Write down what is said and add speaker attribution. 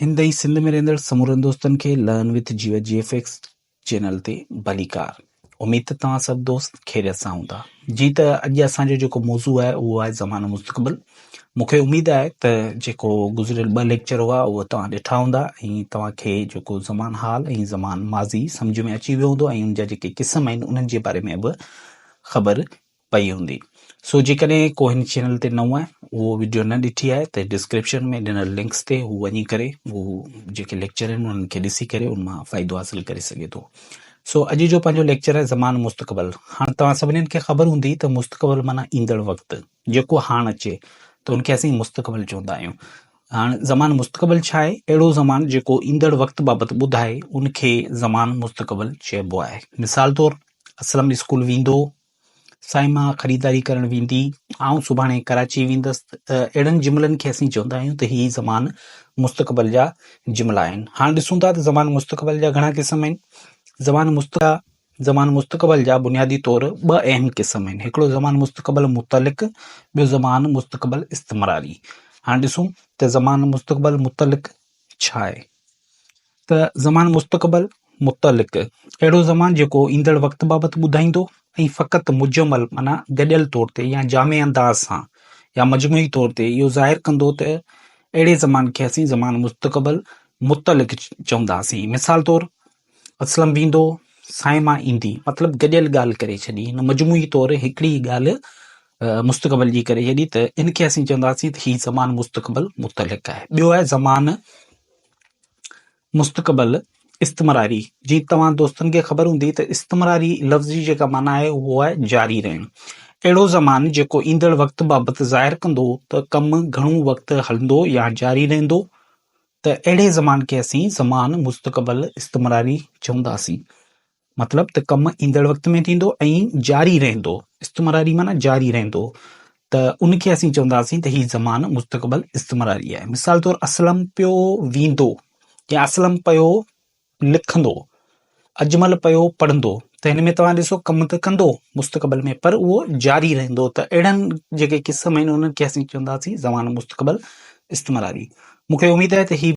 Speaker 1: हिंदई सिंध में रहंदड़ समूरनि दोस्तनि खे लर्न विथ जीव GFX चैनल ते भलीकार। उम्मीद त तव्हां सभु दोस्त ख़ैरियत सां हूंदा। जी त अॼु असांजो जेको मौज़ू आहे उहो आहे ज़मानो मुस्तक़बिल। मूंखे उमेद आहे त जेको गुज़िरियल 2 लेक्चर हुआ उहे तव्हां ॾिठा हूंदा ऐं तव्हांखे जेको ज़मान हाल ऐं ज़मान माज़ी सम्झ में अची वियो हूंदो ऐं उन जा जेके क़िस्म आहिनि उन्हनि जे बारे में बि ख़बर पई हूंदी। सो जेकॾहिं को हिन चैनल ते नओं आहे उहो वीडियो न ॾिठी आहे त डिस्क्रिप्शन में ॾिनल लिंक्स ते हू वञी करे उहो जेके लेक्चर आहिनि उन्हनि खे ॾिसी करे उन मां फ़ाइदो हासिलु करे सघे थो। सो अॼु जो पंहिंजो लेक्चर आहे ज़मान मुस्तक़बिल। हाणे तव्हां सभिनीनि खे ख़बर हूंदी त मुस्तक़बिल माना ईंदड़ वक़्तु, जेको हाणे अचे त उनखे असीं मुस्तक़बिल चवंदा आहियूं। हाणे ज़मान मुस्तक़बिल छा आहे? अहिड़ो ज़मान जेको ईंदड़ वक़्तु बाबति ॿुधाए उनखे ज़मान मुस्तक़बिल चइबो आहे। मिसाल तौरु असलम स्कूल वेंदो, साइमा ख़रीदारी करणु वेंदी, आउं सुभाणे कराची वेंदसि, त अहिड़नि जुमिलनि खे असीं चवंदा आहियूं त हीअ ज़मान मुस्तक़बिल जा जुमिला आहिनि। हाणे ॾिसूं था त ज़मान मुस्तक़बिल जा घणा क़िस्म आहिनि। ज़मान मुस्तक़बिल जा बुनियादी तौर 2 अहम क़िस्म आहिनि। हिकिड़ो ज़मान मुस्तक़बिल मुतलिक़, ॿियो ज़मान मुस्तक़बिल इस्तिमरारी। हाणे ॾिसूं त ज़मान मुस्तक़बिल मुतलिक़ छा आहे। त ज़मान मुस्तक़बिल मुतलिक़ अहिड़ो ज़मान जेको ईंदड़ वक़्तु बाबति ॿुधाईंदो ऐं फ़क़ति मुजमल माना गॾियल तौर ते या जामे अंदाज़ सां या मजमूई तौर ते इहो ज़ाहिर कंदो त अहिड़े ज़मान खे असीं ज़मान मुस्तक़बिल मुतलिक़ चवंदासीं। मिसाल तौरु असलम वेंदो, साइमा ईंदी, मतिलबु गॾियल ॻाल्हि करे छॾी, हिन मजमूई तौरु हिकिड़ी ॻाल्हि मुस्तक़बिल जी करे छॾी, त इनखे असीं चवंदासीं त हीउ ज़मान मुस्तक़बिल मुतलिक़ आहे। ॿियो आहे ज़मान मुस्तक़बिल इस्तिमरारी। जी तव्हां दोस्तनि खे ख़बर हूंदी त इस्तिमरारी लफ़्ज़ जी जेका माना आहे उहो आहे जारी रहणु। अहिड़ो ज़मान जेको ईंदड़ वक़्तु बाबति ज़ाहिर कंदो त कमु घणो वक़्तु हलंदो या जारी रहंदो, त अहिड़े ज़मान खे असीं ज़मान मुस्तक़बिल इस्तिमरारी चवंदासीं। मतिलबु त कमु ईंदड़ वक़्त में थींदो ऐं जारी रहंदो। इस्तिमरारी माना जारी रहंदो, त उनखे असीं चवंदासीं त हीउ ज़मान मुस्तक़बिल इस्तिमरारी आहे। मिसाल तौरु असलम पियो वेंदो या असलम पियो लिखंदो, अजमल पियो पढ़ंदो, त हिन में तव्हां ॾिसो कमु त कंदो मुस्तक़बिल में, पर उहो जारी रहंदो। त अहिड़नि जेके क़िस्म आहिनि उन्हनि खे असीं चवंदासीं ज़मान मुस्तक़बिल इस्तिमरारी। मूंखे उमेद आहे त हीउ